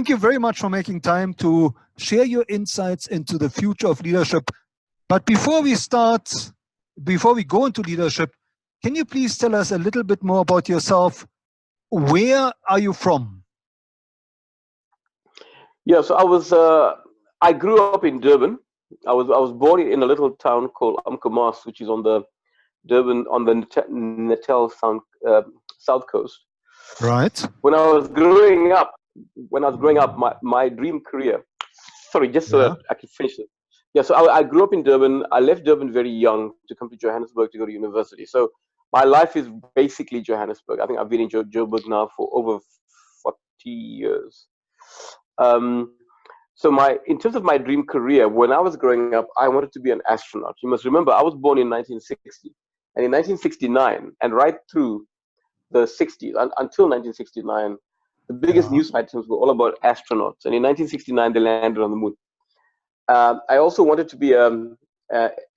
thank you very much for making time to share your insights into the future of leadership. But before we go into leadership, can you please tell us a little bit more about yourself? Where are you from? Yeah, so I grew up in Durban. I was born in a little town called Umkomaas, which is on the Natal south coast. Right. When I was growing up, my dream career. Sorry, just so that I can finish it. Yeah, so I grew up in Durban. I left Durban very young to come to Johannesburg to go to university. So my life is basically Johannesburg. I think I've been in Joburg now for over 40 years. So in terms of my dream career, when I was growing up, I wanted to be an astronaut. You must remember, I was born in 1960, and in 1969, and right through the 60s until 1969, the biggest news items were all about astronauts. And in 1969, they landed on the moon. I also wanted to be an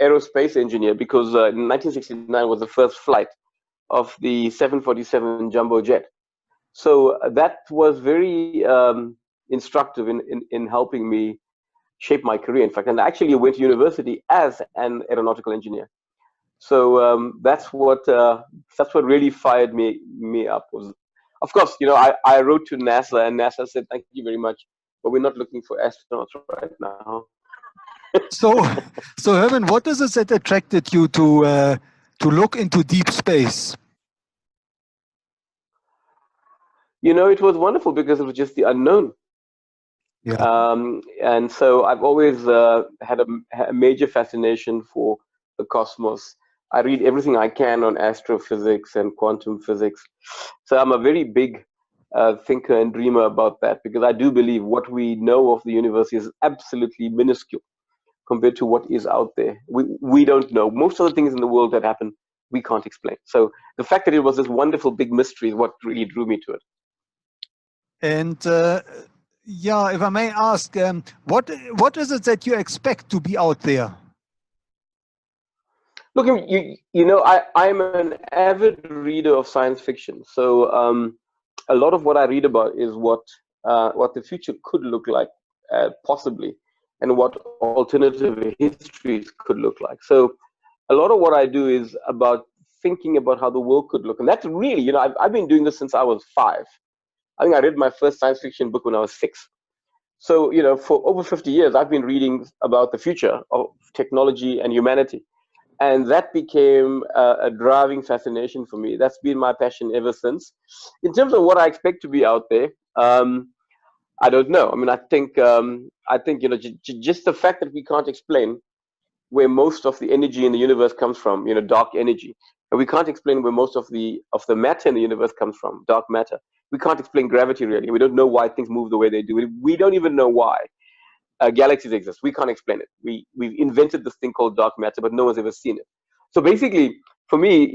aerospace engineer because in 1969 was the first flight of the 747 jumbo jet. So that was very instructive in helping me shape my career, in fact. And I actually went to university as an aeronautical engineer. So that's what really fired me up. Of course, I wrote to NASA, and NASA said, "Thank you very much, but we're not looking for astronauts right now." So Herman, what is it that attracted you to look into deep space? It was wonderful because it was just the unknown. Yeah. And so I've always had a major fascination for the cosmos. I read everything I can on astrophysics and quantum physics. So I'm a very big thinker and dreamer about that, because I do believe what we know of the universe is absolutely minuscule compared to what is out there. We don't know. Most of the things in the world that happen, we can't explain. So the fact that it was this wonderful big mystery is what really drew me to it. And yeah, if I may ask, what is it that you expect to be out there? Look, I'm an avid reader of science fiction. So a lot of what I read about is what the future could look like, possibly, and what alternative histories could look like. So a lot of what I do is about thinking about how the world could look. And that's really, I've been doing this since I was 5. I think I read my first science fiction book when I was 6. So, for over 50 years, I've been reading about the future of technology and humanity. And that became a driving fascination for me. That's been my passion ever since. In terms of what I expect to be out there, I don't know. I mean, I think just the fact that we can't explain where most of the energy in the universe comes from, dark energy, and we can't explain where most of the matter in the universe comes from, dark matter. We can't explain gravity really. We don't know why things move the way they do. We don't even know why galaxies exist. We can't explain it. We've invented this thing called dark matter, but no one's ever seen it. So basically, for me,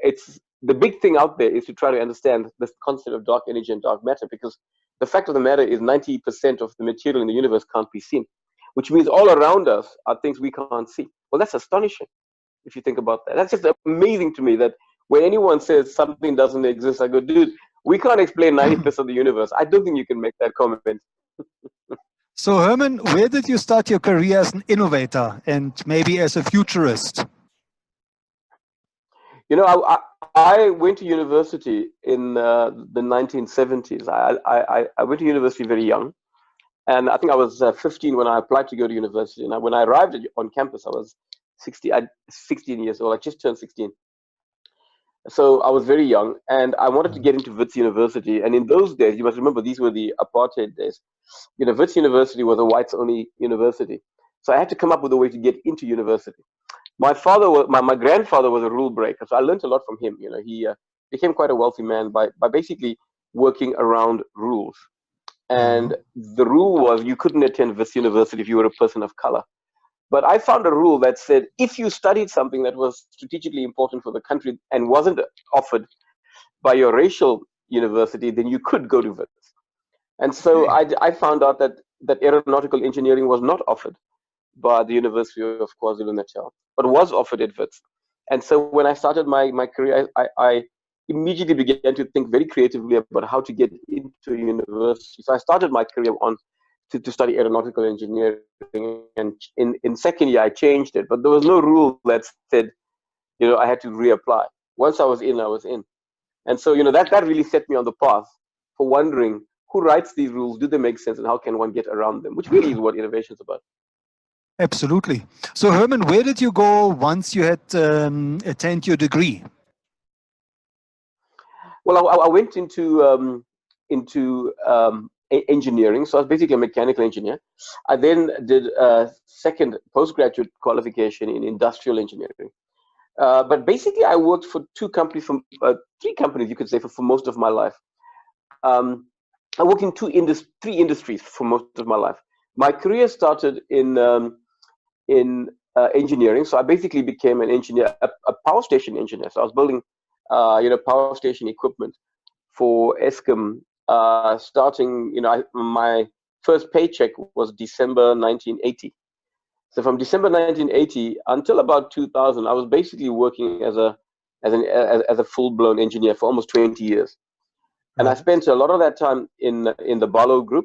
it's the big thing out there is to try to understand this concept of dark energy and dark matter, because the fact of the matter is 90% of the material in the universe can't be seen, which means all around us are things we can't see. Well, that's astonishing if you think about that. That's just amazing to me that when anyone says something doesn't exist, I go, dude, we can't explain 90% of the universe. I don't think you can make that comment. So Herman, where did you start your career as an innovator and maybe as a futurist? I went to university in the 1970s. I went to university very young. And I think I was 15 when I applied to go to university. And when I arrived on campus, I was 16 years old. I just turned 16. So I was very young, and I wanted to get into Wits University. And in those days, you must remember, these were the apartheid days. Wits University was a whites-only university. So I had to come up with a way to get into university. My grandfather was a rule breaker, so I learned a lot from him. He became quite a wealthy man by basically working around rules. And the rule was you couldn't attend Wits University if you were a person of color. But I found a rule that said if you studied something that was strategically important for the country and wasn't offered by your racial university, then you could go to Wits. And so I found out that aeronautical engineering was not offered by the University of KwaZulu-Natal, but was offered at Wits. And so when I started my career, I immediately began to think very creatively about how to get into university. So I started my career on to study aeronautical engineering, and in second year I changed it, but there was no rule that said, I had to reapply. Once I was in, I was in. And so, that really set me on the path for wondering who writes these rules, do they make sense, and how can one get around them, which really is what innovation is about. Absolutely. So, Herman, where did you go once you had attained your degree? Well, I went into engineering, so I was basically a mechanical engineer. I then did a second postgraduate qualification in industrial engineering. But basically, I worked for three companies, you could say, for most of my life. I worked in three industries for most of my life. My career started in engineering, so I basically became an engineer, a power station engineer. So I was building, power station equipment for Eskom. Starting, my first paycheck was December 1980. So from December 1980 until about 2000, I was basically working as a full-blown engineer for almost 20 years. And I spent a lot of that time in the Barlow Group,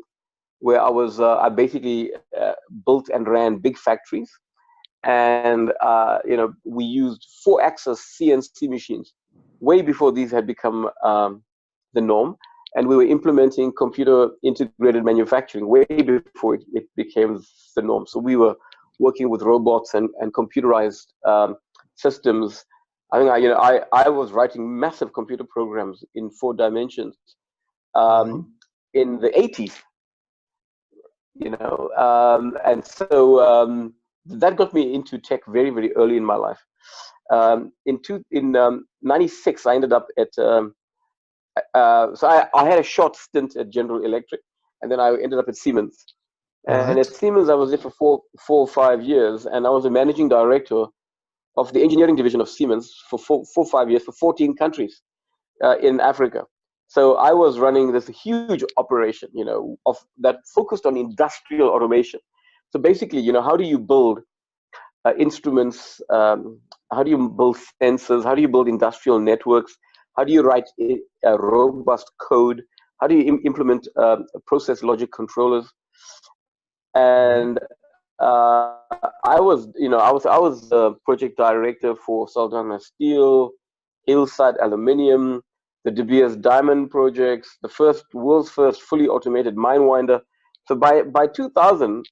where I basically built and ran big factories, and we used 4-axis CNC machines way before these had become the norm, and we were implementing computer integrated manufacturing way before it became the norm. So we were working with robots and computerized systems. I think I was writing massive computer programs in 4 dimensions in the 80s, and so that got me into tech very, very early in my life. In 96, I ended up at so I had a short stint at General Electric, and then I ended up at Siemens. And at Siemens, I was there for four or 5 years, and I was the managing director of the engineering division of Siemens for 4 or 5 years for 14 countries in Africa. So I was running this huge operation, of that focused on industrial automation. So basically, how do you build instruments? How do you build sensors? How do you build industrial networks? How do you write a robust code? How do you implement process logic controllers? And I was the project director for Saldanha Steel, Hillside Aluminium, the De Beers Diamond projects, the world's first fully automated mine winder. So by 2000,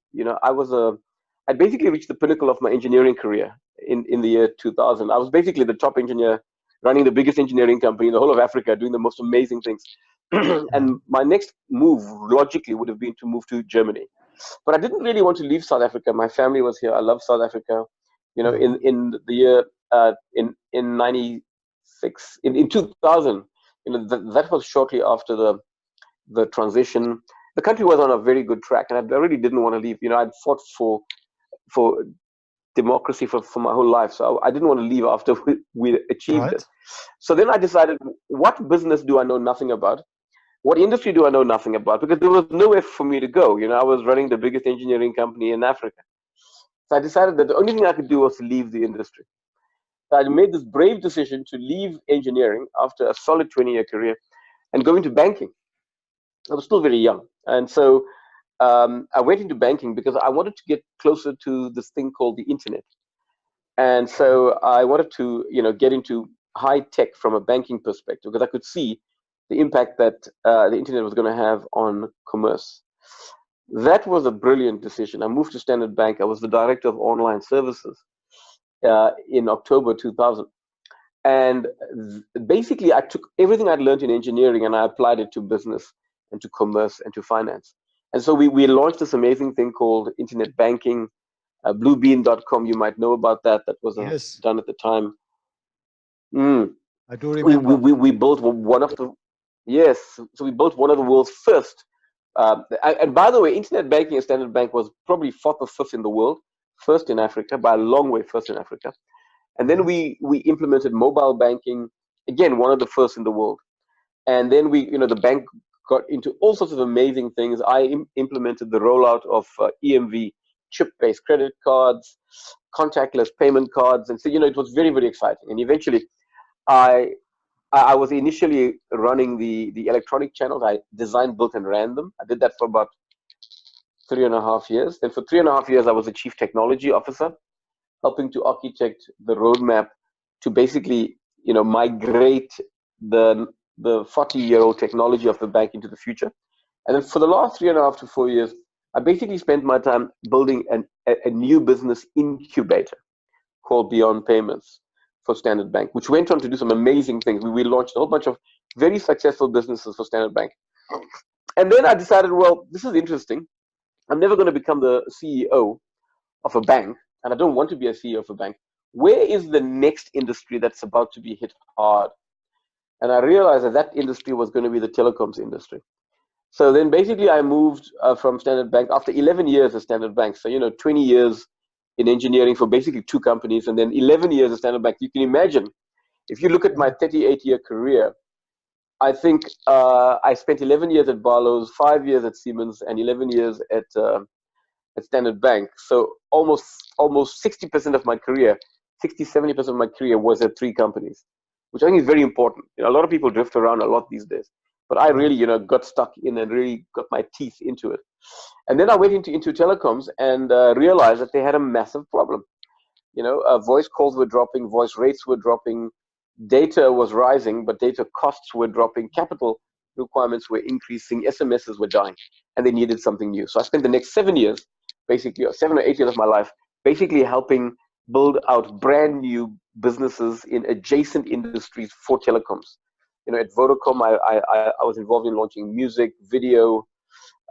I basically reached the pinnacle of my engineering career in the year 2000. I was basically the top engineer running the biggest engineering company in the whole of Africa, doing the most amazing things. And my next move, logically, would have been to move to Germany. But I didn't really want to leave South Africa. My family was here. I love South Africa. In the year in 96, in 2000, that was shortly after the transition. The country was on a very good track, and I really didn't want to leave. I'd fought for democracy for my whole life, so I didn't want to leave after we achieved it. So then I decided, what business do I know nothing about? What industry do I know nothing about? Because there was nowhere for me to go. I was running the biggest engineering company in Africa. So I decided that the only thing I could do was to leave the industry. So I made this brave decision to leave engineering after a solid 20-year career and go into banking. I was still very young. And so I went into banking because I wanted to get closer to this thing called the internet. And so I wanted to, get into high tech from a banking perspective, because I could see the impact that the internet was going to have on commerce. That was a brilliant decision. I moved to Standard Bank. I was the director of online services in October 2000. And basically, I took everything I'd learned in engineering and I applied it to business and to commerce and to finance. And so we launched this amazing thing called internet banking. Bluebeam.com, you might know about that. That was done at the time. I do remember. We built one of the so we built one of the world's first. And by the way, internet banking at Standard Bank was probably 4th or 5th in the world, first in Africa, by a long way, first in Africa. And then we implemented mobile banking, again, one of the first in the world. And then the bank got into all sorts of amazing things. I implemented the rollout of EMV chip-based credit cards, contactless payment cards, and so it was very, very exciting. And eventually, I I was initially running the electronic channels. I designed, built, and ran them. I did that for about 3.5 years. Then for 3.5 years, I was a chief technology officer, helping to architect the roadmap to basically, migrate the 40-year-old technology of the bank into the future. And then for the last 3.5 to 4 years, I basically spent my time building a new business incubator called Beyond Payments for Standard Bank, which went on to do some amazing things. We launched a whole bunch of very successful businesses for Standard Bank. And then I decided, well, this is interesting. I'm never going to become the CEO of a bank, and I don't want to be a CEO of a bank. Where is the next industry that's about to be hit hard? And I realized that industry was going to be the telecoms industry. So then basically I moved from Standard Bank after 11 years at Standard Bank. So, 20 years in engineering for basically 2 companies, and then 11 years at Standard Bank. You can imagine, if you look at my 38-year career, I think I spent 11 years at Barlow's, 5 years at Siemens, and 11 years at Standard Bank. So almost 60% of my career, 60-70% of my career was at 3 companies, which I think is very important. A lot of people drift around a lot these days, but I really, got stuck in and really got my teeth into it. And then I went into telecoms and realized that they had a massive problem. Voice calls were dropping, voice rates were dropping, data was rising, but data costs were dropping, capital requirements were increasing, SMSs were dying, and they needed something new. So I spent the next 7 years, basically, or 7 or 8 years of my life, basically helping build out brand new businesses in adjacent industries for telecoms. At Vodacom, I was involved in launching music, video,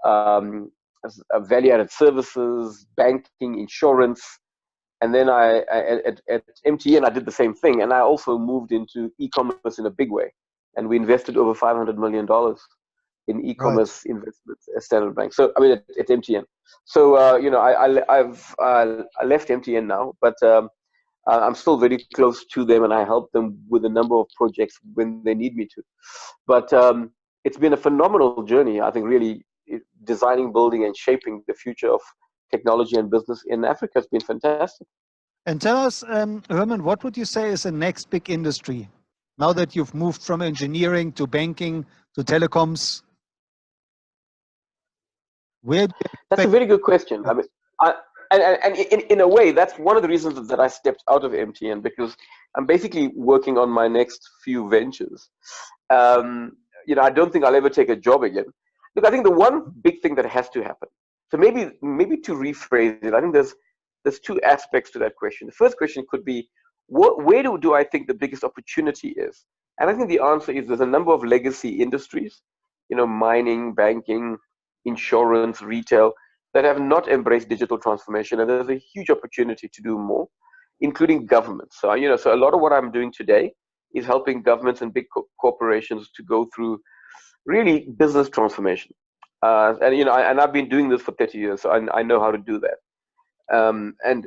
value-added services, banking, insurance. And then at MTN, I did the same thing. And I also moved into e-commerce in a big way. And we invested over $500 million in e-commerce investments at Standard Bank. So, I mean, at MTN. So, I left MTN now, but I'm still very close to them, and I help them with a number of projects when they need me to. But it's been a phenomenal journey, I think, really designing, building, and shaping the future of technology and business in Africa has been fantastic. And tell us, Herman, what would you say is the next big industry now that you've moved from engineering to banking to telecoms? That's a very good question. I mean, and in a way, that's one of the reasons that I stepped out of MTN, because I'm basically working on my next few ventures. I don't think I'll ever take a job again. Look, I think the one big thing that has to happen. So maybe to rephrase it, I think there's 2 aspects to that question. The first question could be, where do I think the biggest opportunity is? And I think the answer is there's a number of legacy industries, mining, banking, insurance, retail, that have not embraced digital transformation, and there's a huge opportunity to do more, including governments. So, so a lot of what I'm doing today is helping governments and big corporations to go through really business transformation. And I've been doing this for 30 years, so I know how to do that. And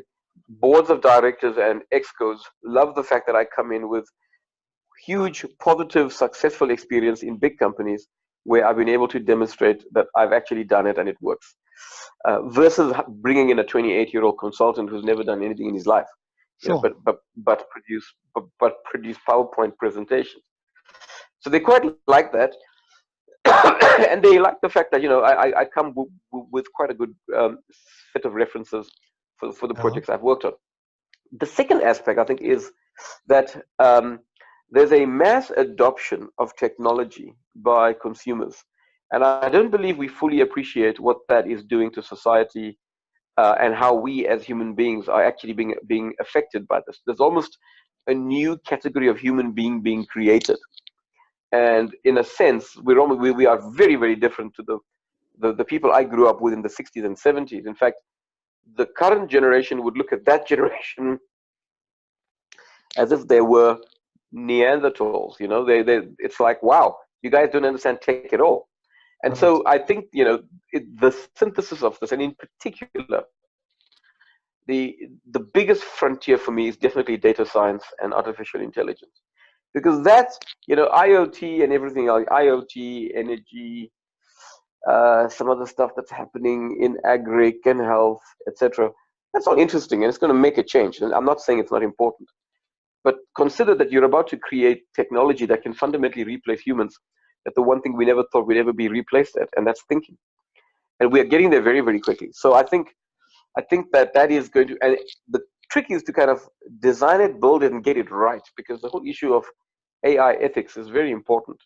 boards of directors and excos love the fact that I come in with huge, positive, successful experience in big companies where I've been able to demonstrate that I've actually done it and it works. Versus bringing in a 28-year-old consultant who's never done anything in his life, but produce PowerPoint presentations. So they quite like that, and they like the fact that I come with quite a good set of references for the projects I've worked on. The second aspect, I think, is that there's a mass adoption of technology by consumers. And I don't believe we fully appreciate what that is doing to society and how we as human beings are actually being affected by this. There's almost a new category of human being created. And in a sense, we are very, very different to the people I grew up with in the 60s and 70s. In fact, the current generation would look at that generation as if they were Neanderthals. It's like, wow, you guys don't understand tech at all. And so I think, the synthesis of this, and in particular, the biggest frontier for me is definitely data science and artificial intelligence. Because that's, IoT and everything else, IoT, energy, some other stuff that's happening in agri and health, etc. That's all interesting, and it's going to make a change. And I'm not saying it's not important. But consider that you're about to create technology that can fundamentally replace humans. That the one thing we never thought we'd ever be replaced at, and that's thinking. And we are getting there very, very quickly. So I think that is going to, and the trick is to kind of design it, build it, and get it right, because the whole issue of AI ethics is very important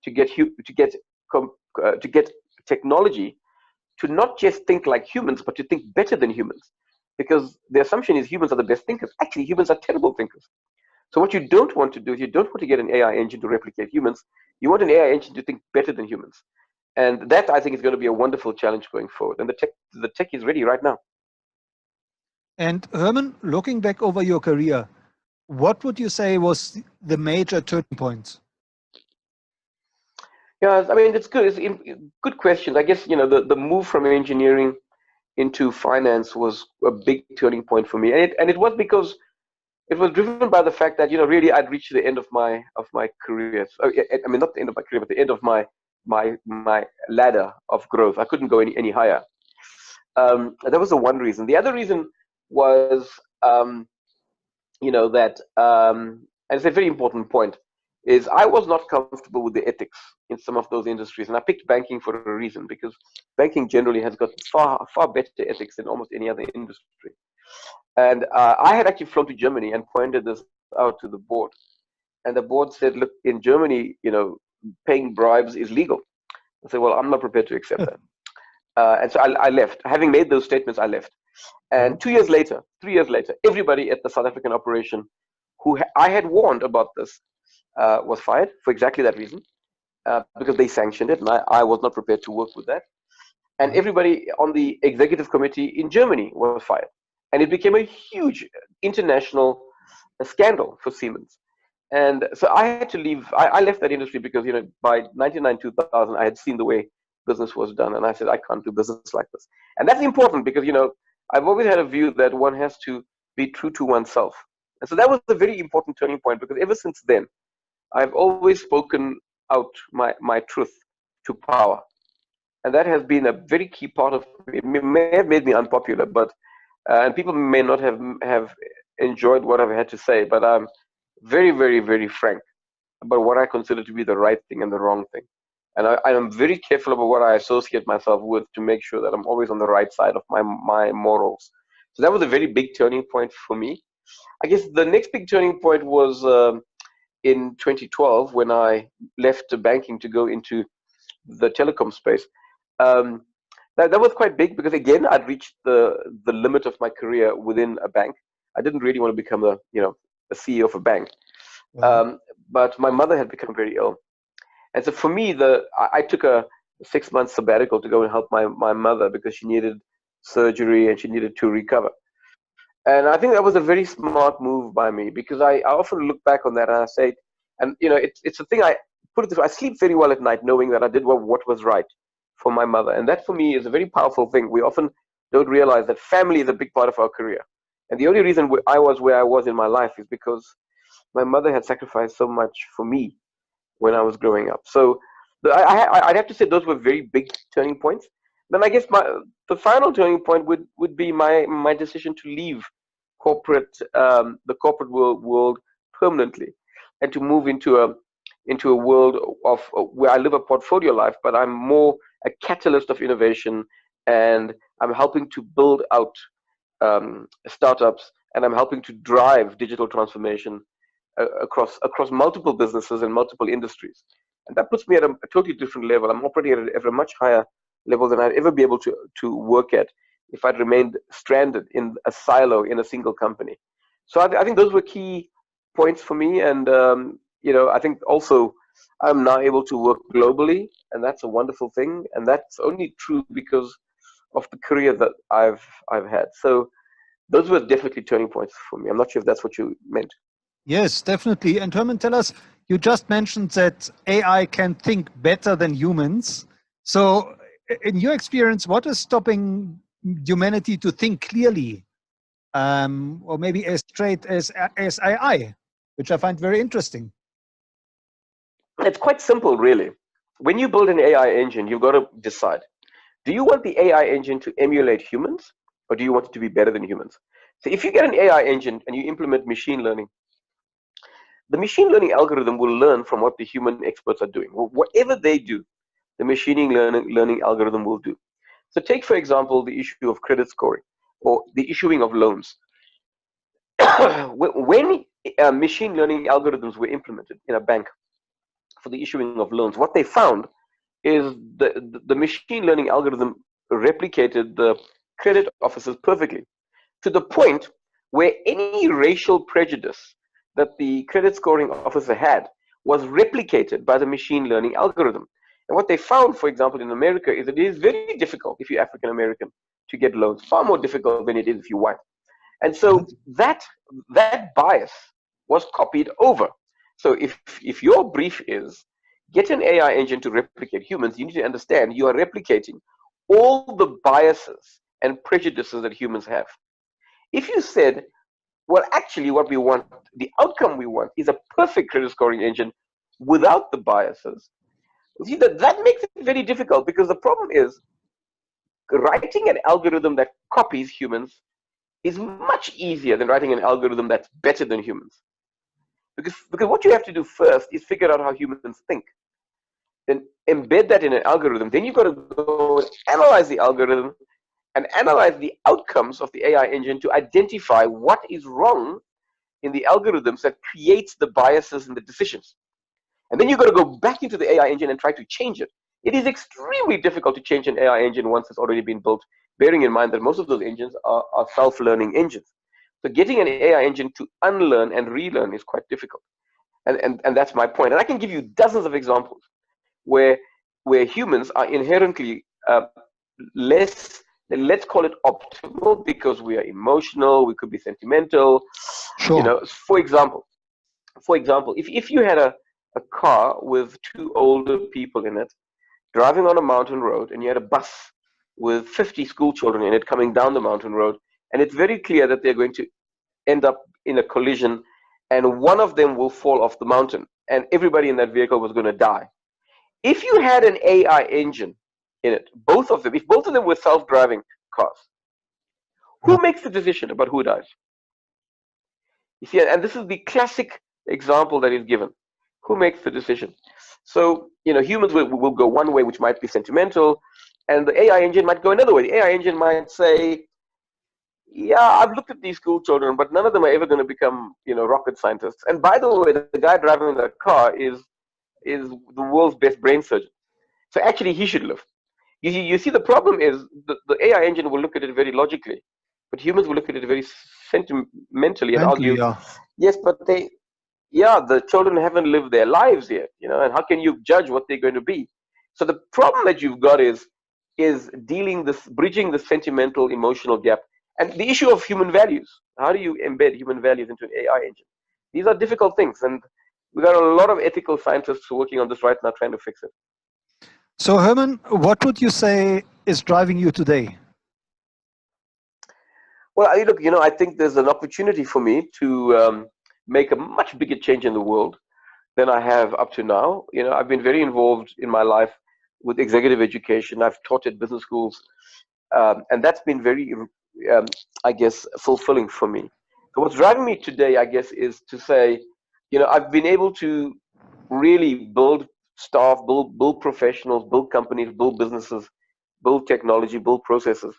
to get to get technology to not just think like humans, but to think better than humans. Because the assumption is humans are the best thinkers. Actually, humans are terrible thinkers. So what you don't want to do is you don't want to get an AI engine to replicate humans. You want an AI engine to think better than humans. And that, I think, is going to be a wonderful challenge going forward. And the tech is ready right now. And Herman, looking back over your career, what would you say was the major turning point? Yeah, I mean, it's good. Good question. I guess, the move from engineering into finance was a big turning point for me, and it was because it was driven by the fact that, really, I'd reached the end of my career. So, I mean, not the end of my career, but the end of my ladder of growth. I couldn't go any higher. That was the one reason. The other reason was, that, and it's a very important point, is I was not comfortable with the ethics in some of those industries, and I picked banking for a reason, because banking generally has got far better ethics than almost any other industry. And I had actually flown to Germany and pointed this out to the board, and the board said, "Look, in Germany, paying bribes is legal." I said, "Well, I'm not prepared to accept that." And so I left. Having made those statements, I left. And 2 years later, 3 years later, everybody at the South African operation who I had warned about this was fired for exactly that reason, because they sanctioned it, and I was not prepared to work with that. And everybody on the executive committee in Germany was fired. And it became a huge international scandal for Siemens. And so I had to leave. I left that industry because, by 99, 2000, I had seen the way business was done. And I said, I can't do business like this. And that's important because, I've always had a view that one has to be true to oneself. And so that was a very important turning point, because ever since then, I've always spoken out my truth to power. And that has been a very key part of me. It may have made me unpopular, but and people may not have enjoyed what I've had to say, but I'm very, very, very frank about what I consider to be the right thing and the wrong thing. And I am very careful about what I associate myself with to make sure that I'm always on the right side of my morals. So that was a very big turning point for me. I guess the next big turning point was in 2012 when I left banking to go into the telecom space. Um, that was quite big because, again, I'd reached the limit of my career within a bank. I didn't really want to become a CEO of a bank, Yeah. but my mother had become very ill, and so for me, I took a 6 month sabbatical to go and help my mother because she needed surgery and she needed to recover. And I think that was a very smart move by me, because I often look back on that and I say, and it's a thing, I put it this way, I sleep very well at night knowing that I did what was right for my mother. And that for me is a very powerful thing. We often don't realize that family is a big part of our career. And the only reason I was where I was in my life is because my mother had sacrificed so much for me when I was growing up. So I'd have to say those were very big turning points. Then I guess the final turning point would be my decision to leave the corporate world permanently, and to move into a world of where I live a portfolio life, but I'm more a catalyst of innovation, and I'm helping to build out startups, and I'm helping to drive digital transformation across multiple businesses and multiple industries. And that puts me at a totally different level. I'm operating at a much higher level than I'd ever be able to work at if I'd remained stranded in a silo in a single company. So I think those were key points for me. And I think also I'm now able to work globally, and that's a wonderful thing. And that's only true because of the career that I've had. So those were definitely turning points for me. I'm not sure if that's what you meant. Yes, definitely. And Herman, tell us, you just mentioned that AI can think better than humans. So, in your experience, what is stopping humanity to think clearly, or maybe as straight as AI, which I find very interesting? It's quite simple, really. When you build an AI engine, you've got to decide, do you want the AI engine to emulate humans, or do you want it to be better than humans? So if you get an AI engine and you implement machine learning, the machine learning algorithm will learn from what the human experts are doing. Whatever they do, the machine learning algorithm will do. So take, for example, the issue of credit scoring or the issuing of loans. When machine learning algorithms were implemented in a bank for the issuing of loans, what they found is the machine learning algorithm replicated the credit officers perfectly, to the point where any racial prejudice that the credit scoring officer had was replicated by the machine learning algorithm. And what they found, for example, in America, is that it is very difficult if you're African American to get loans, far more difficult than it is if you're white. And so that bias was copied over. So if your brief is get an AI engine to replicate humans, you need to understand you are replicating all the biases and prejudices that humans have. If you said, well, actually what we want, the outcome we want is a perfect credit scoring engine without the biases, see that makes it very difficult, because the problem is writing an algorithm that copies humans is much easier than writing an algorithm that's better than humans. Because what you have to do first is figure out how humans think. Then embed that in an algorithm. Then you've got to go analyze the algorithm and analyze the outcomes of the AI engine to identify what is wrong in the algorithms that creates the biases in the decisions. And then you've got to go back into the AI engine and try to change it. It is extremely difficult to change an AI engine once it's already been built, bearing in mind that most of those engines are self-learning engines. So getting an AI engine to unlearn and relearn is quite difficult. And that's my point. And I can give you dozens of examples where humans are inherently less, let's call it optimal, because we are emotional, we could be sentimental. Sure. You know, for example, if you had a car with two older people in it driving on a mountain road, and you had a bus with 50 school children in it coming down the mountain road, and it's very clear that they're going to end up in a collision, and one of them will fall off the mountain, and everybody in that vehicle was going to die. If you had an AI engine in it, both of them, if both of them were self-driving cars, who makes the decision about who dies? You see, and this is the classic example that is given. Who makes the decision? So, you know, humans will go one way, which might be sentimental, and the AI engine might go another way. The AI engine might say, yeah, I've looked at these school children, but none of them are ever going to become, you know, rocket scientists. And by the way, the guy driving the car is the world's best brain surgeon. So actually, he should live. You see, the problem is the AI engine will look at it very logically, but humans will look at it very sentimentally and argue, yes, but the children haven't lived their lives yet, you know, and how can you judge what they're going to be? So the problem that you've got is bridging the sentimental emotional gap, and the issue of human values. How do you embed human values into an AI engine? These are difficult things, and we've got a lot of ethical scientists working on this right now, trying to fix it. So Herman, what would you say is driving you today? Well, look, you know, I think there's an opportunity for me to make a much bigger change in the world than I have up to now. You know, I've been very involved in my life with executive education. I've taught at business schools, and that's been very, I guess, fulfilling for me. So what's driving me today, I guess, is to say, you know, I've been able to really build staff, build professionals, build companies, build businesses, build technology, build processes.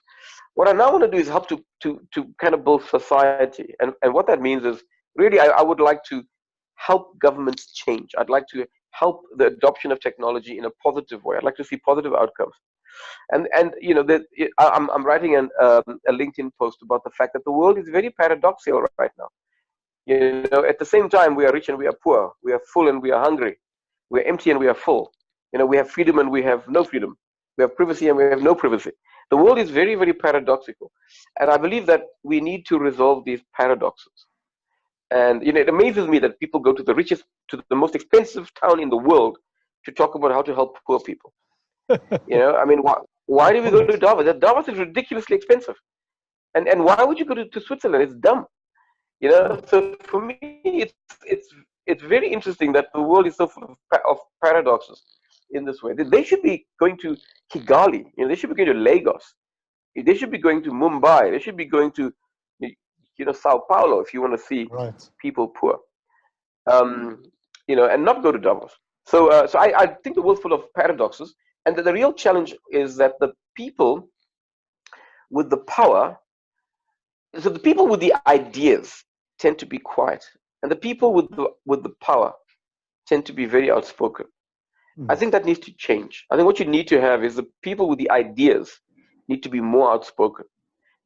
What I now want to do is help to kind of build society. And what that means is really I would like to help governments change. I'd like to help the adoption of technology in a positive way. I'd like to see positive outcomes. And you know, I'm writing a LinkedIn post about the fact that the world is very paradoxical right now. You know, at the same time, we are rich and we are poor. We are full and we are hungry. We are empty and we are full. You know, we have freedom and we have no freedom. We have privacy and we have no privacy. The world is very, very paradoxical. And I believe that we need to resolve these paradoxes. And, you know, it amazes me that people go to the most expensive town in the world to talk about how to help poor people. You know, I mean, why do we go to Davos? Davos is ridiculously expensive. And why would you go to Switzerland? It's dumb. You know, so for me, it's very interesting that the world is so full of paradoxes in this way. They should be going to Kigali. You know, they should be going to Lagos. They should be going to Mumbai. They should be going to, you know, Sao Paulo if you want to see people poor. and not go to Davos. So I think the world's full of paradoxes, and the real challenge is that the people with the power, so the people with the ideas tend to be quiet, and the people with the power tend to be very outspoken. I think that needs to change. I think what you need to have is the people with the ideas need to be more outspoken,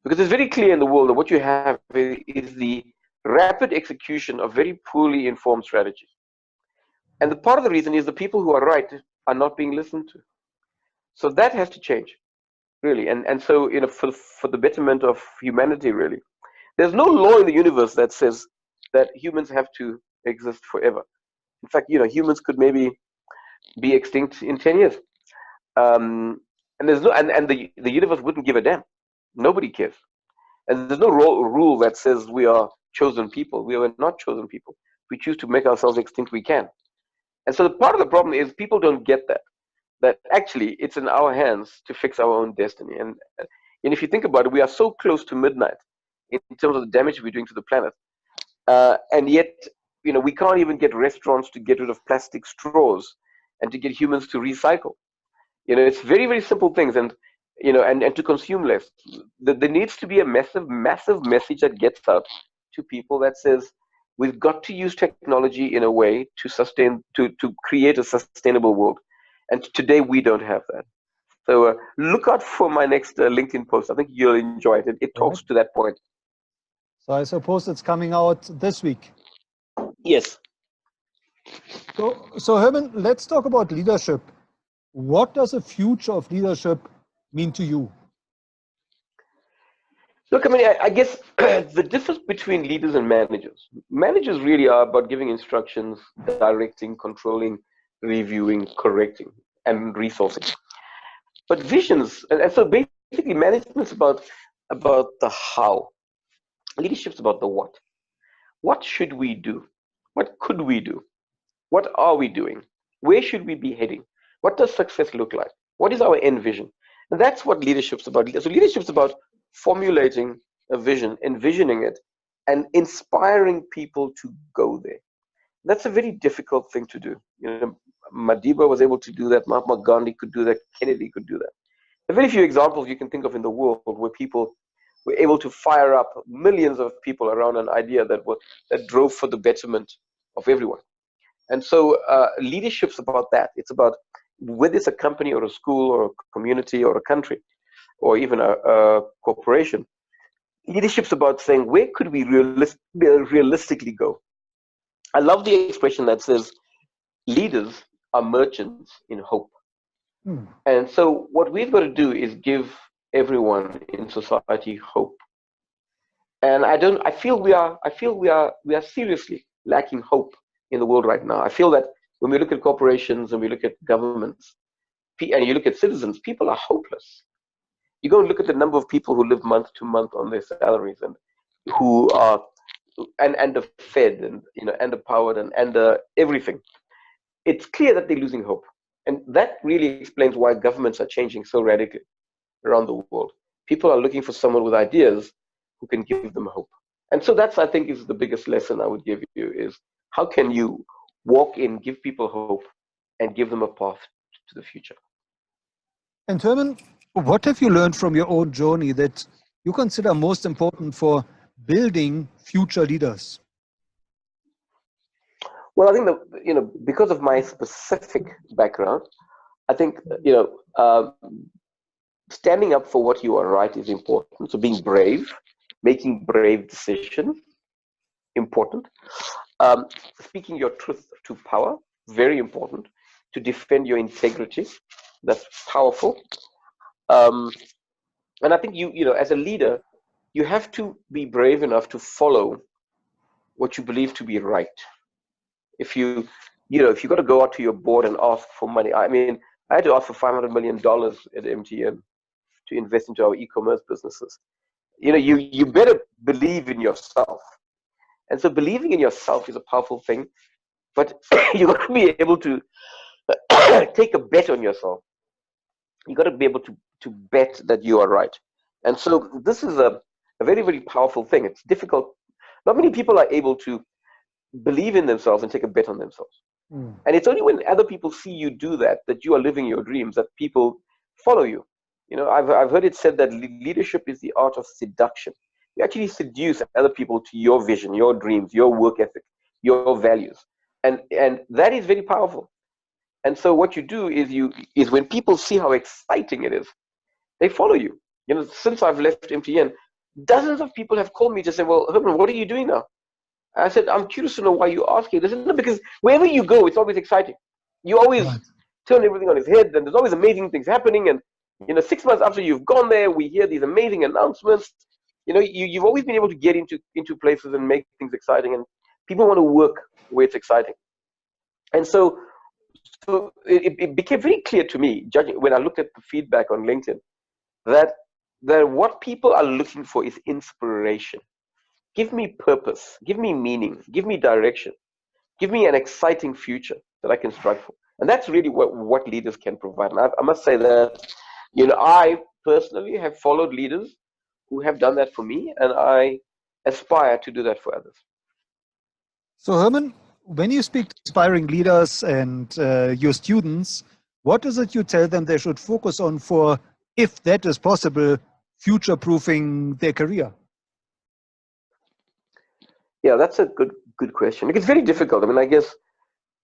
because it's very clear in the world that what you have is the rapid execution of very poorly informed strategies. And the part of the reason is the people who are right are not being listened to. So that has to change, really. And so, for the betterment of humanity, really, there's no law in the universe that says that humans have to exist forever. In fact, humans could maybe be extinct in 10 years. And there's no, and the universe wouldn't give a damn. Nobody cares. And there's no rule that says we are chosen people. We are not chosen people. If we choose to make ourselves extinct, we can. And so part of the problem is people don't get that actually it's in our hands to fix our own destiny. And if you think about it, we are so close to midnight in terms of the damage we're doing to the planet. And yet, we can't even get restaurants to get rid of plastic straws and to get humans to recycle. It's very, very simple things, and and to consume less. There needs to be a massive, massive message that gets out to people that says we've got to use technology in a way to create a sustainable world. And today we don't have that. So look out for my next LinkedIn post. I think you'll enjoy it. It talks to that point. So I suppose it's coming out this week. Yes. So Herman, let's talk about leadership. What does the future of leadership mean to you? Look, I mean, I guess the difference between leaders and managers really are about giving instructions, directing, controlling, reviewing, correcting, and resourcing. But visions, and so basically management's about the how. Leadership's about the what. What should we do? What could we do? What are we doing? Where should we be heading? What does success look like? What is our end vision? And that's what leadership's about. So leadership's about formulating a vision, envisioning it, and inspiring people to go there. That's a very difficult thing to do. Madiba was able to do that. Mahatma Gandhi could do that. Kennedy could do that. There are very few examples you can think of in the world where people were able to fire up millions of people around an idea that drove for the betterment of everyone. And so leadership's about that. It's about whether it's a company or a school or a community or a country or even a corporation. Leadership's about saying, where could we realistically go? I love the expression that says, leaders are merchants in hope. And so what we've got to do is give everyone in society hope. And I feel we are seriously lacking hope in the world right now. I feel that when we look at corporations and we look at governments and you look at citizens, people are hopeless. You go and look at the number of people who live month to month on their salaries and who are underfed and underpowered and everything. It's clear that they're losing hope. And that really explains why governments are changing so radically around the world. People are looking for someone with ideas who can give them hope. And so that's, I think, is the biggest lesson I would give you is how can you walk in, give people hope, and give them a path to the future. And Herman, what have you learned from your own journey that you consider most important for building future leaders? Well, I think that, because of my specific background, I think, standing up for what you are right is important. So being brave, making brave decisions, important. Speaking your truth to power, very important. To defend your integrity, that's powerful. And I think as a leader, you have to be brave enough to follow what you believe to be right. If you got to go out to your board and ask for money, I mean, I had to ask for $500 million at MTN to invest into our e-commerce businesses. You better believe in yourself. And so believing in yourself is a powerful thing, but you got to be able to take a bet on yourself. You got to be able to bet that you are right. And so this is a very, very powerful thing. It's difficult. Not many people are able to believe in themselves and take a bet on themselves. Mm. And it's only when other people see you do that, that you are living your dreams, that people follow you. I've heard it said that leadership is the art of seduction. You actually seduce other people to your vision, your dreams, your work ethic, your values. And that is very powerful. And so what you do is when people see how exciting it is, they follow you. Since I've left MTN, dozens of people have called me to say, well, Herman, what are you doing now? I said, I'm curious to know why you ask it. They said, no, because wherever you go, it's always exciting. You always Right. turn everything on its head, and there's always amazing things happening. And 6 months after you've gone there, we hear these amazing announcements. You've always been able to get into places and make things exciting, and people want to work where it's exciting. And so it became very clear to me, judging when I looked at the feedback on LinkedIn, that what people are looking for is inspiration. Give me purpose, give me meaning, give me direction, give me an exciting future that I can strive for. And that's really what leaders can provide. And I must say that, I personally have followed leaders who have done that for me, and I aspire to do that for others. So Herman, when you speak to aspiring leaders and your students, what is it you tell them they should focus on for, if that is possible, future-proofing their career? Yeah, that's a good question. It's very difficult. I guess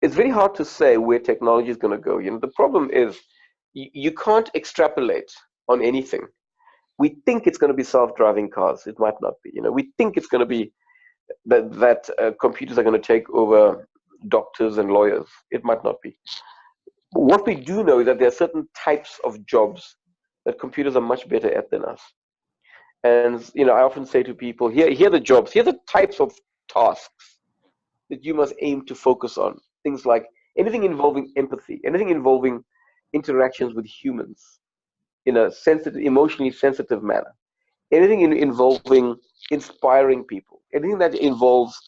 it's very hard to say where technology is going to go. The problem is you can't extrapolate on anything. We think it's going to be self-driving cars. It might not be. We think it's going to be that computers are going to take over doctors and lawyers. It might not be. But what we do know is that there are certain types of jobs that computers are much better at than us. And I often say to people, here are the jobs, here are the types of tasks that you must aim to focus on. Things like anything involving empathy, anything involving interactions with humans in a emotionally sensitive manner, anything involving inspiring people, anything that involves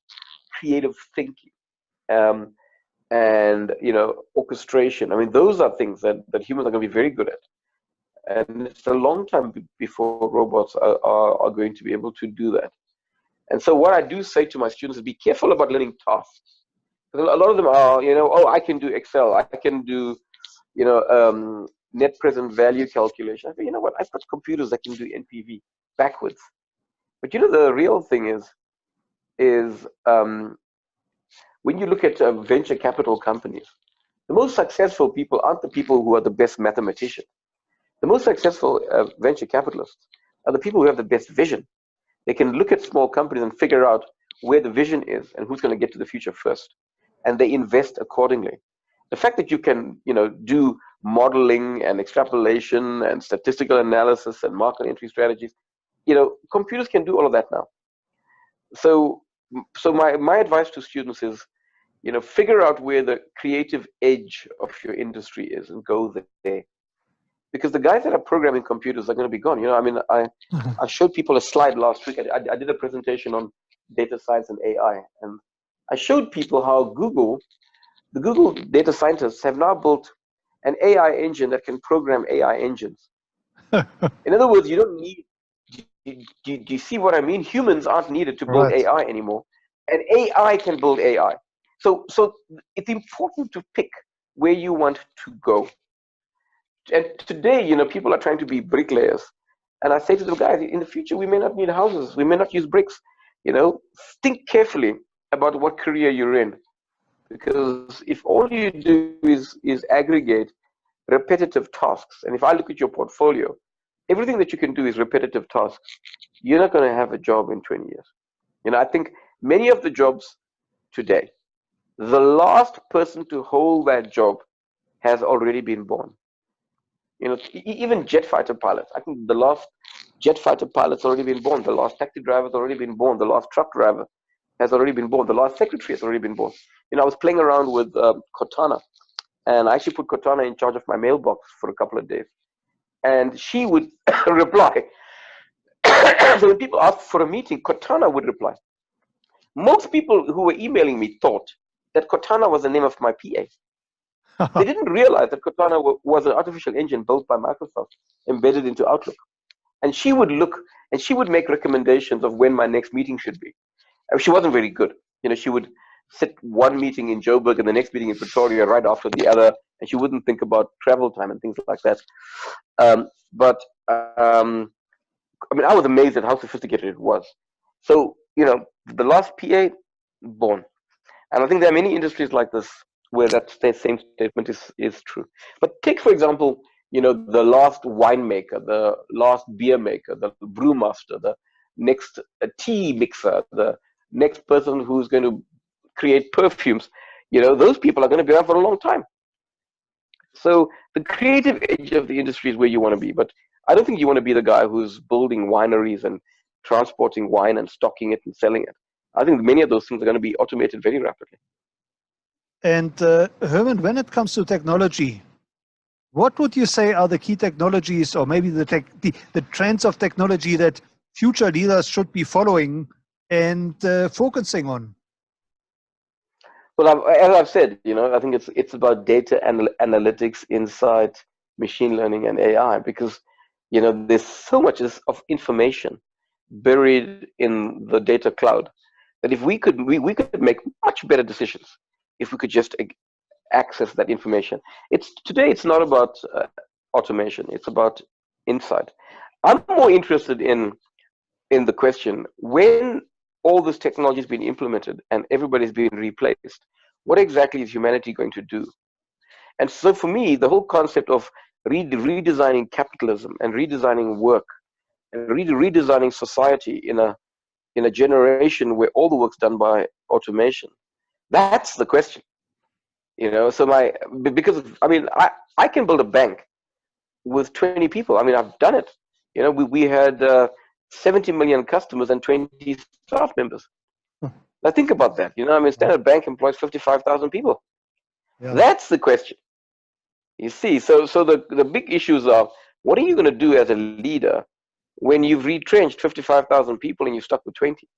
creative thinking, and orchestration. Those are things that humans are going to be very good at. And it's a long time before robots are going to be able to do that. And so what I do say to my students is be careful about learning tasks. Because a lot of them are, I can do Excel, I can do, net present value calculation. I think, you know what, I've got computers that can do NPV backwards. But the real thing is when you look at venture capital companies, the most successful people aren't the people who are the best mathematicians. The most successful venture capitalists are the people who have the best vision. They can look at small companies and figure out where the vision is and who's going to get to the future first. And they invest accordingly. The fact that you can, do modeling and extrapolation and statistical analysis and market entry strategies, computers can do all of that now. So my advice to students is, figure out where the creative edge of your industry is and go there. Because the guys that are programming computers are going to be gone. I showed people a slide last week. I did a presentation on data science and AI, and I showed people how the Google data scientists have now built an AI engine that can program AI engines. In other words, you don't need. Do you see what I mean? Humans aren't needed to build AI anymore, and AI can build AI. So it's important to pick where you want to go. And today, people are trying to be bricklayers. And I say to the guys, in the future, we may not need houses. We may not use bricks. Think carefully about what career you're in. Because if all you do is aggregate repetitive tasks, and if I look at your portfolio, everything that you can do is repetitive tasks, you're not going to have a job in 20 years. I think many of the jobs today, the last person to hold that job has already been born. Even jet fighter pilots. I think the last jet fighter pilot's already been born. The last taxi driver's already been born. The last truck driver has already been born. The last secretary has already been born. I was playing around with Cortana, and I actually put Cortana in charge of my mailbox for a couple of days. And she would reply. So when people asked for a meeting, Cortana would reply. Most people who were emailing me thought that Cortana was the name of my PA. They didn't realize that Cortana was an artificial engine built by Microsoft, embedded into Outlook. And she would look and she would make recommendations of when my next meeting should be. She wasn't very good. She would sit one meeting in Joburg and the next meeting in Pretoria right after the other, and she wouldn't think about travel time and things like that. But I mean, I was amazed at how sophisticated it was. So, the last PA born. And I think there are many industries like this where that same statement is true. But take, for example, the last winemaker, the last beer maker, the brewmaster, the next tea mixer, the next person who's going to create perfumes. Those people are going to be around for a long time. So the creative edge of the industry is where you want to be. But I don't think you want to be the guy who's building wineries and transporting wine and stocking it and selling it. I think many of those things are going to be automated very rapidly. And Herman, when it comes to technology, what would you say are the key technologies, or maybe the trends of technology that future leaders should be following and focusing on? Well, as I've said, I think it's about data analytics, insight, machine learning, and AI, because there's so much of information buried in the data cloud that if we could make much better decisions if we could just access that information. Today it's not about automation; it's about insight. I'm more interested in the question, when all this technology has been implemented and everybody's been replaced, what exactly is humanity going to do? And so for me, the whole concept of redesigning capitalism and redesigning work and redesigning society in a generation where all the work's done by automation, that's the question. So because I mean, I can build a bank with 20 people. I mean, I've done it. We had 70 million customers and 20 staff members. Now think about that. I mean, Standard Bank employs 55,000 people. Yeah. That's the question. You see, so the big issues are, what are you going to do as a leader when you've retrenched 55,000 people and you're stuck with 20?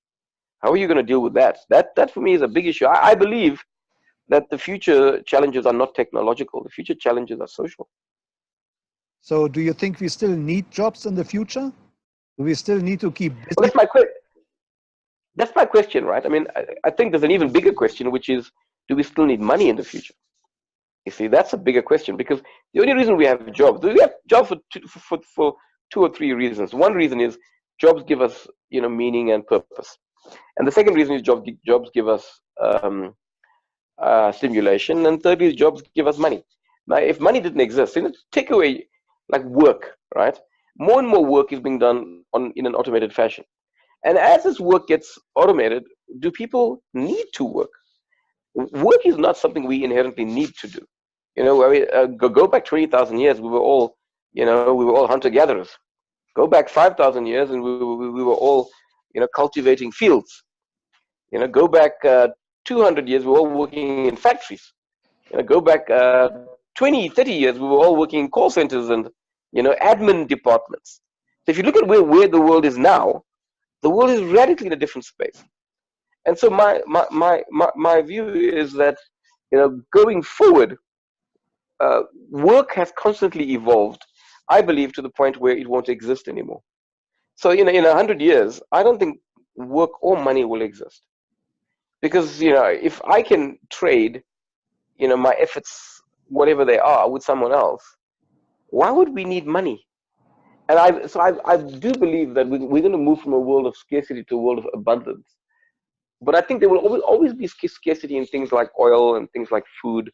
How are you going to deal with that? That for me is a big issue. I believe that the future challenges are not technological. The future challenges are social. So do you think we still need jobs in the future? Do we still need to keep busy? Well, that's my question, right? I mean, I think there's an even bigger question, which is, do we still need money in the future? You see, that's a bigger question, because the only reason we have jobs for two or three reasons. One reason is jobs give us, meaning and purpose. And the second reason is jobs give us stimulation. And thirdly is jobs give us money. Now, if money didn't exist, take away like work, right? More and more work is being done in an automated fashion. And as this work gets automated, do people need to work? Work is not something we inherently need to do. Go back 20,000 years, we were all hunter-gatherers. Go back 5,000 years, and we were all, cultivating fields. Go back 200 years, we were all working in factories. Go back 20, 30 years, we were all working in call centers and, admin departments. So if you look at where the world is now, the world is radically in a different space. And so my view is that, going forward, work has constantly evolved, I believe, to the point where it won't exist anymore. So in 100 years, I don't think work or money will exist. Because, if I can trade, my efforts, whatever they are, with someone else, why would we need money? And I do believe that we're going to move from a world of scarcity to a world of abundance. But I think there will always be scarcity in things like oil and things like food,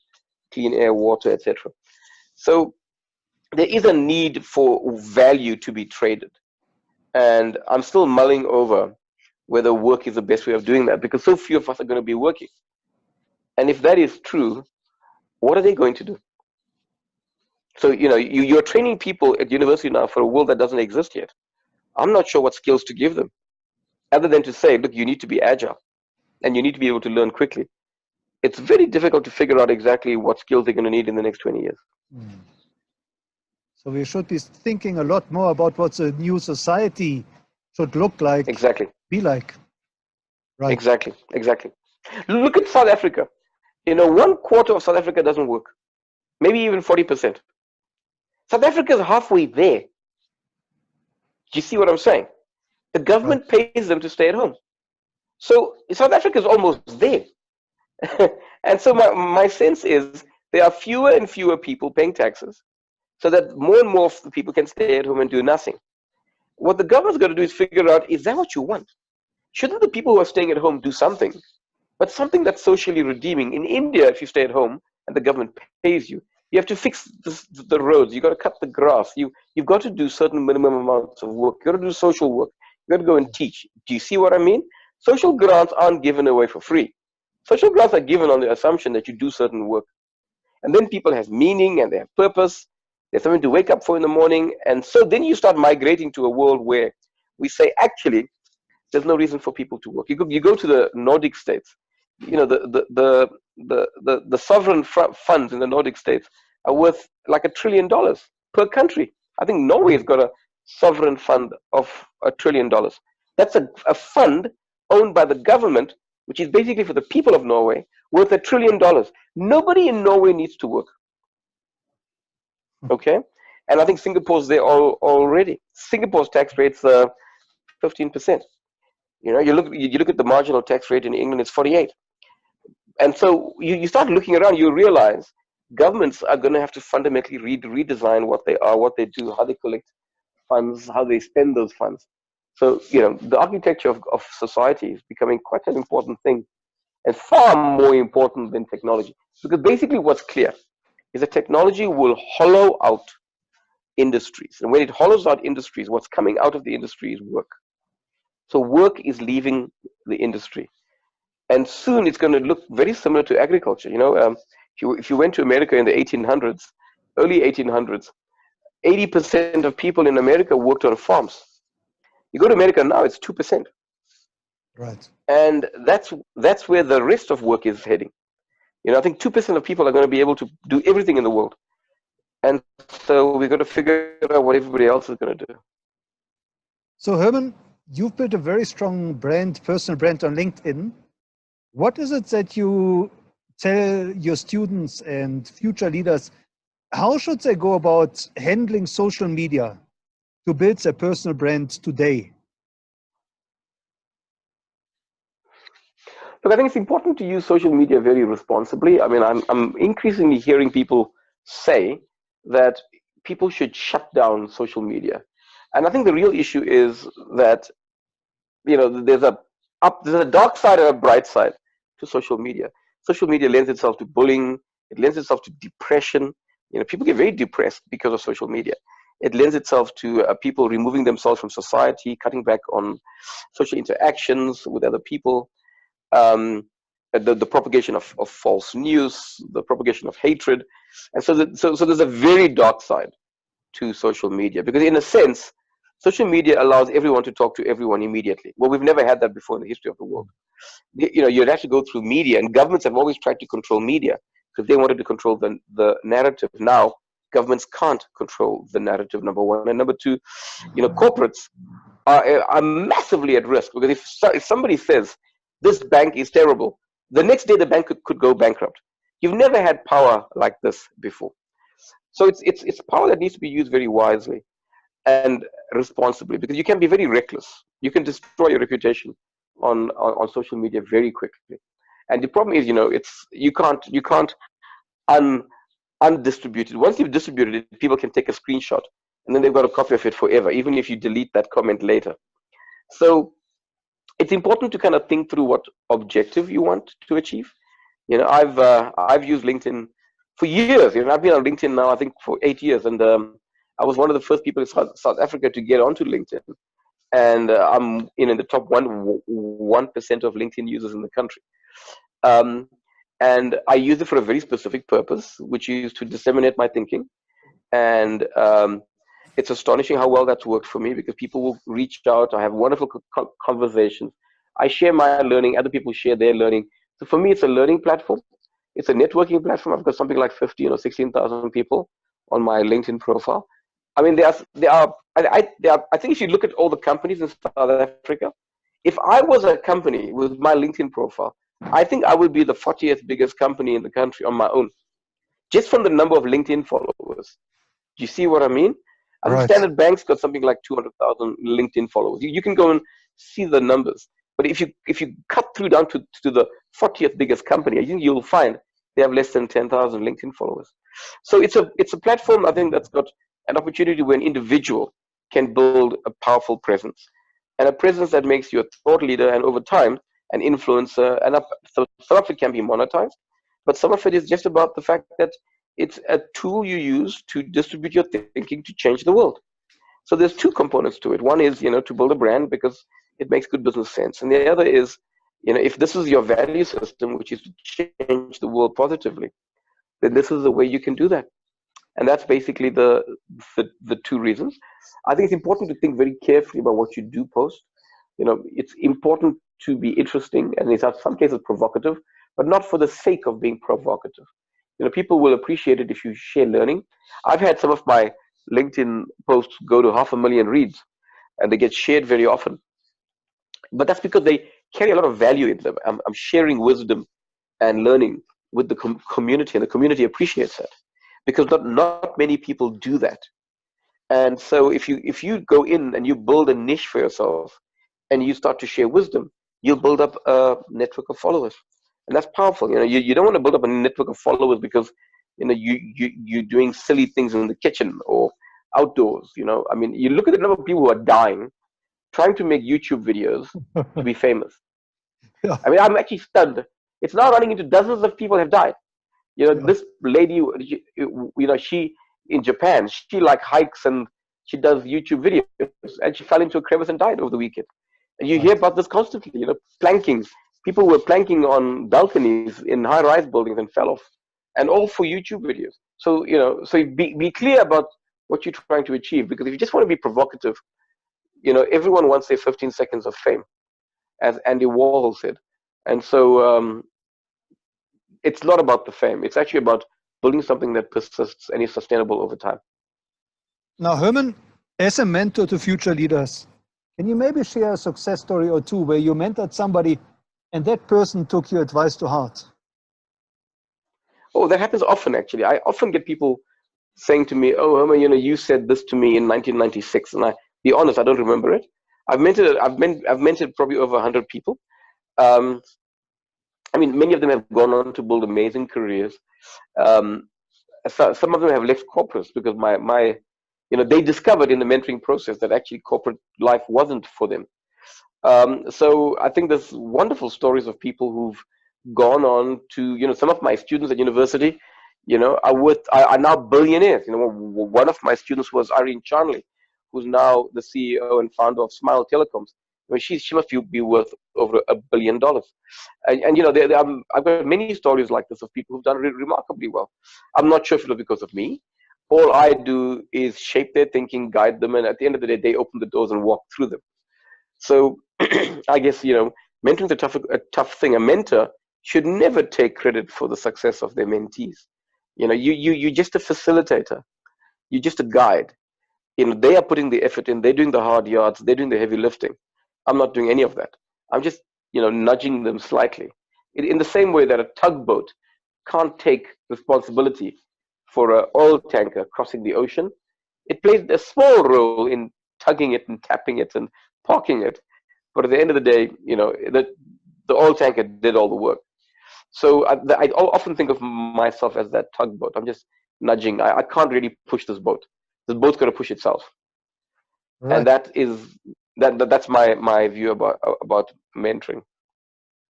clean air, water, etc. So there is a need for value to be traded. And I'm still mulling over whether work is the best way of doing that, because so few of us are going to be working. And if that is true, what are they going to do? So, you're training people at university now for a world that doesn't exist yet. I'm not sure what skills to give them, other than to say, look, you need to be agile and you need to be able to learn quickly. It's very difficult to figure out exactly what skills they're going to need in the next 20 years. So we should be thinking a lot more about what the new society should look like. Exactly. Be like. Right. Exactly. Look at South Africa. 1/4 of South Africa doesn't work. Maybe even 40%. South Africa is halfway there. Do you see what I'm saying? The government pays them to stay at home. So South Africa is almost there. And so my sense is there are fewer and fewer people paying taxes so that more and more of the people can stay at home and do nothing. What the government's got to do is figure out, is that what you want? Shouldn't the people who are staying at home do something, but something that's socially redeeming? In India, if you stay at home and the government pays you, you have to fix the roads, you got to cut the grass, you've got to do certain minimum amounts of work, you got to do social work, you got to go and teach. Do you see what I mean? Social grants aren't given away for free. Social grants are given on the assumption that you do certain work. And then people have meaning and they have purpose. There's something to wake up for in the morning. And so then you start migrating to a world where we say, actually, there's no reason for people to work. You go to the Nordic states. You know, the sovereign funds in the Nordic states are worth like $1 trillion per country. I think Norway's got a sovereign fund of $1 trillion. That's a fund owned by the government, which is basically for the people of Norway, worth $1 trillion. Nobody in Norway needs to work. Okay, and I think Singapore's there already. Singapore's tax rate's 15%. You know, you look at the marginal tax rate in England, it's 48. And so you start looking around, you realize governments are going to have to fundamentally redesign what they are, what they do, how they collect funds, how they spend those funds. So, you know, the architecture of society is becoming quite an important thing, and far more important than technology. Because basically what's clear is that technology will hollow out industries. And when it hollows out industries, what's coming out of the industry is work. So work is leaving the industry. And soon it's going to look very similar to agriculture. You know, if you went to America in the 1800s, early 1800s, 80% of people in America worked on farms. You go to America now, it's 2%. Right. And that's where the rest of work is heading. You know, I think 2% of people are going to be able to do everything in the world. And so we've got to figure out what everybody else is going to do. So Herman, you've built a very strong brand, personal brand on LinkedIn. What is it that you tell your students and future leaders? How should they go about handling social media to build their personal brand today? Look, I think it's important to use social media very responsibly. I mean, I'm increasingly hearing people say that people should shut down social media. And I think the real issue is that, you know, there's a dark side and a bright side to social media. Social media lends itself to bullying. It lends itself to depression. You know, people get very depressed because of social media. It lends itself to people removing themselves from society, cutting back on social interactions with other people. The propagation of false news, the propagation of hatred. And so there's a very dark side to social media, because in a sense, social media allows everyone to talk to everyone immediately. Well, we've never had that before in the history of the world. You know, you'd have to go through media, and governments have always tried to control media because they wanted to control the narrative. Now, governments can't control the narrative, number one. And number two, you know, corporates are massively at risk, because if somebody says, this bank is terrible, the next day the bank could go bankrupt. You've never had power like this before. So it's power that needs to be used very wisely and responsibly, because you can be very reckless. You can destroy your reputation on social media very quickly. And the problem is, you know, you can't undistribute it. Once you've distributed it, people can take a screenshot and then they've got a copy of it forever, even if you delete that comment later. So it's important to kind of think through what objective you want to achieve. You know, I've used LinkedIn for years. You know, I've been on LinkedIn now, I think, for 8 years, and I was one of the first people in South Africa to get onto LinkedIn, and I'm in the top 1% of LinkedIn users in the country. And I use it for a very specific purpose, which is to disseminate my thinking. And it's astonishing how well that's worked for me, because people will reach out. I have wonderful conversations. I share my learning. Other people share their learning. So for me, it's a learning platform. It's a networking platform. I've got something like 15 or 16,000 people on my LinkedIn profile. I mean, I think if you look at all the companies in South Africa, if I was a company with my LinkedIn profile, I think I would be the 40th biggest company in the country on my own, just from the number of LinkedIn followers. Do you see what I mean? I think Right. Standard Bank's got something like 200,000 LinkedIn followers. You can go and see the numbers. But if you cut through down to the 40th biggest company, I think you'll find they have less than 10,000 LinkedIn followers. So it's a platform, I think, that's got an opportunity where an individual can build a powerful presence, and a presence that makes you a thought leader, and over time an influencer. And so some of it can be monetized, but some of it is just about the fact that it's a tool you use to distribute your thinking to change the world. So there's two components to it. One is, to build a brand because it makes good business sense, and the other is, if this is your value system, which is to change the world positively, then this is the way you can do that. And that's basically the two reasons. I think it's important to think very carefully about what you do post. It's important to be interesting, and in some cases provocative, but not for the sake of being provocative. People will appreciate it if you share learning. I've had some of my LinkedIn posts go to 500,000 reads, and they get shared very often. But that's because they carry a lot of value in them. I'm sharing wisdom and learning with the community, and the community appreciates that, because not many people do that. And so if you go in and you build a niche for yourself and you start to share wisdom, you'll build up a network of followers, and that's powerful. You don't want to build up a network of followers because you're doing silly things in the kitchen or outdoors. I mean, you look at the number of people who are dying trying to make YouTube videos to be famous. Yeah. I mean, I'm actually stunned. It's now running into dozens of people have died. Yeah. This lady, she in Japan, she like hikes and she does YouTube videos, and she fell into a crevice and died over the weekend. And you hear about this constantly. Planking. People were planking on balconies in high-rise buildings and fell off, and all for YouTube videos. So so be clear about what you're trying to achieve, because if you just want to be provocative, everyone wants their 15 seconds of fame, as Andy Warhol said. And so it's not about the fame. It's actually about building something that persists and is sustainable over time. Now, Herman, as a mentor to future leaders, can you maybe share a success story or two where you mentored somebody and that person took your advice to heart? Oh, that happens often, actually. I often get people saying to me, "Oh, Herman, you said this to me in 1996," and be honest, I don't remember it. I've mentored probably over 100 people. I mean, many of them have gone on to build amazing careers. So some of them have left corporates because they discovered in the mentoring process that actually corporate life wasn't for them. So I think there's wonderful stories of people who've gone on to, some of my students at university, are now billionaires. One of my students was Irene Charnley, who's now the CEO and founder of Smile Telecoms. I mean, she must be worth over $1 billion. And I've got many stories like this of people who've done remarkably well. I'm not sure if it was because of me. All I do is shape their thinking, guide them, and at the end of the day, they open the doors and walk through them. So I guess, mentoring's a tough thing. A mentor should never take credit for the success of their mentees. You're just a facilitator. You're just a guide. They are putting the effort in. They're doing the hard yards. They're doing the heavy lifting. I'm not doing any of that. I'm just, nudging them slightly. In the same way that a tugboat can't take responsibility for an oil tanker crossing the ocean, it plays a small role in tugging it and tapping it and parking it. But at the end of the day, the oil tanker did all the work. So I often think of myself as that tugboat. I'm just nudging. I can't really push this boat. This boat's got to push itself. Right. And that's my view about mentoring.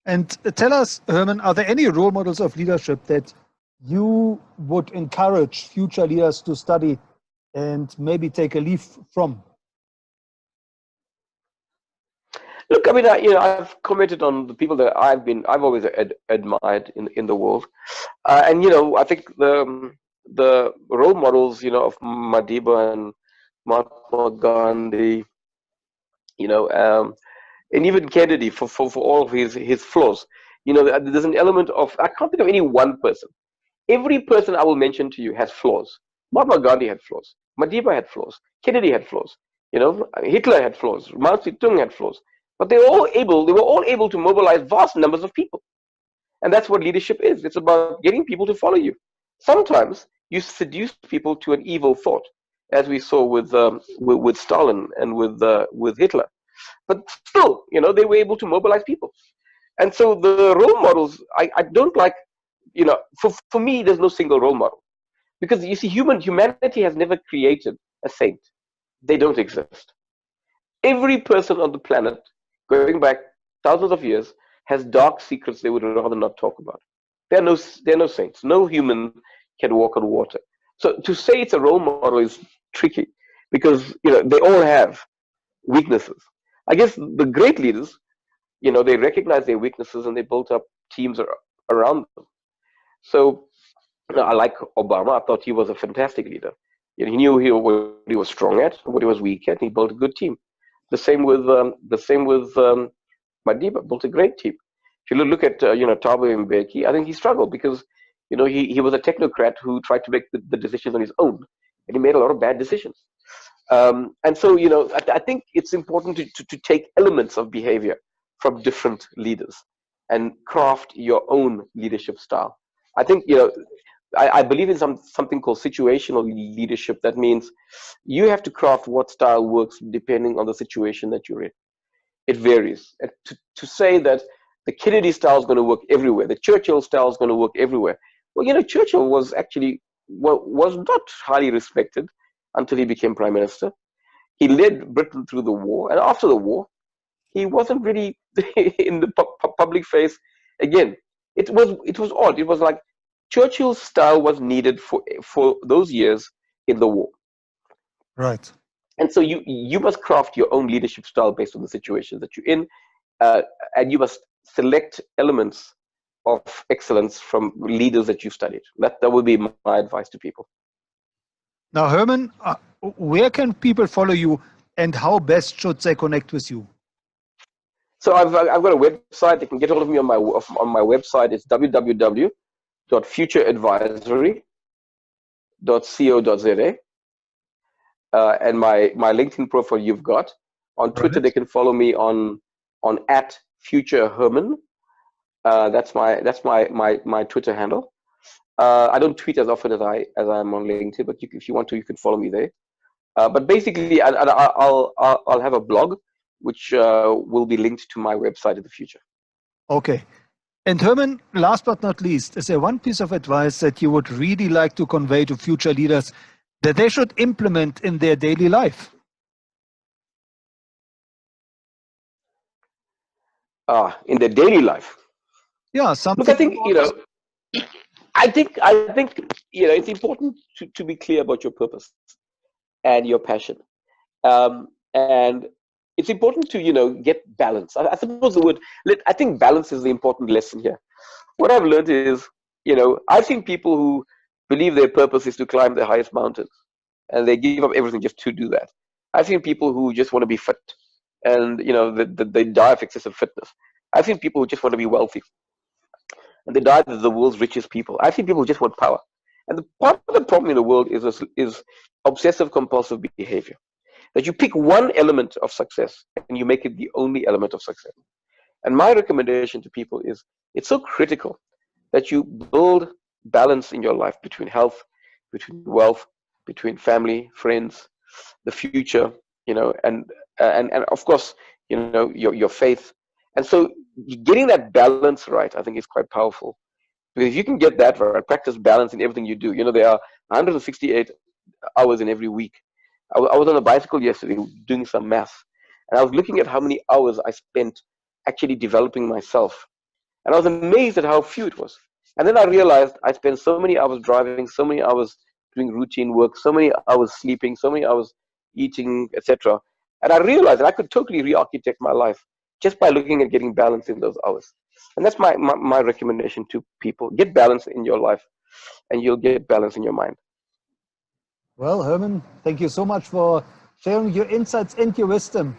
And tell us, Herman, are there any role models of leadership that you would encourage future leaders to study and maybe take a leaf from? Look, I mean, I've commented on the people that I've always admired in the world, and I think the role models, of Madiba and Mahatma Gandhi, and even Kennedy for all of his flaws. There's an element of, I can't think of any one person. Every person I will mention to you has flaws. Mahatma Gandhi had flaws. Madiba had flaws. Kennedy had flaws. Hitler had flaws. Mao Zedong had flaws. But they were all able to mobilize vast numbers of people. And that's what leadership is. It's about getting people to follow you. Sometimes you seduce people to an evil thought, as we saw with Stalin and with Hitler. but still, they were able to mobilize people. And so the role models, I don't like, for me, there's no single role model. Because you see, humanity has never created a saint. They don't exist. Every person on the planet, going back thousands of years, has dark secrets they would rather not talk about. There are no saints. No human can walk on water. So to say it's a role model is tricky, because they all have weaknesses. I guess the great leaders, they recognize their weaknesses and they built up teams around them. So I like Obama. I thought he was a fantastic leader. He knew what he was strong at, what he was weak at, and he built a good team. The same with Madiba, built a great team. If you look at Thabo Mbeki, I think he struggled because he was a technocrat who tried to make the decisions on his own, and he made a lot of bad decisions. And so I think it's important to take elements of behavior from different leaders and craft your own leadership style. I think I believe in something called situational leadership. That means you have to craft what style works depending on the situation that you're in. It varies. And to say that the Kennedy style is going to work everywhere, the Churchill style is going to work everywhere. Well, Churchill was not highly respected until he became prime minister. He led Britain through the war, and after the war, he wasn't really in the public face again. It was odd. It was like Churchill's style was needed for those years in the war. Right. And so you must craft your own leadership style based on the situation that you're in, and you must select elements of excellence from leaders that you studied. That would be my advice to people. Now, Herman, where can people follow you, and how best should they connect with you? So I've got a website. They can get hold of me on my website. It's www.futureadvisory.co.za. And my LinkedIn profile you've got. On Twitter, they can follow me on @FutureHerman. That's my Twitter handle. I don't tweet as often as I am on LinkedIn, but if you want to, you can follow me there. But basically, I'll have a blog which will be linked to my website in the future. Okay. And Herman, last but not least, is there one piece of advice that you would really like to convey to future leaders that they should implement in their daily life? In their daily life. Yeah, something. Look, I think it's important to be clear about your purpose and your passion, and it's important to get balance. I suppose I think balance is the important lesson here. What I've learned is I've seen people who believe their purpose is to climb the highest mountains, and they give up everything just to do that. I've seen people who just want to be fit, and they die of excessive fitness. I've seen people who just want to be wealthy, and they die as the world's richest people. I've seen people who just want power. And the part of the problem in the world is obsessive compulsive behavior. That you pick one element of success and you make it the only element of success. And my recommendation to people is it's so critical that you build balance in your life between health, between wealth, between family, friends, the future, and of course, your faith. And so getting that balance right, I think, is quite powerful. Because if you can get that right, practice balance in everything you do. There are 168 hours in every week. I was on a bicycle yesterday doing some math, and I was looking at how many hours I spent actually developing myself. And I was amazed at how few it was. And then I realized I spent so many hours driving, so many hours doing routine work, so many hours sleeping, so many hours eating, etc. And I realized that I could totally re-architect my life just by looking at getting balance in those hours. And that's my recommendation to people. Get balance in your life, and you'll get balance in your mind. Well, Herman, thank you so much for sharing your insights and your wisdom.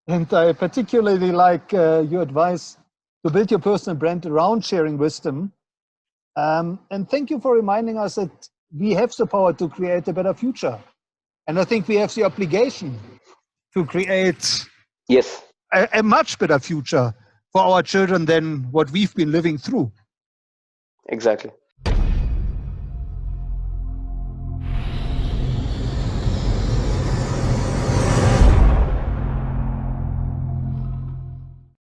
And I particularly like your advice to build your personal brand around sharing wisdom. And thank you for reminding us that we have the power to create a better future. And I think we have the obligation to create a much better future for our children than what we've been living through. Exactly.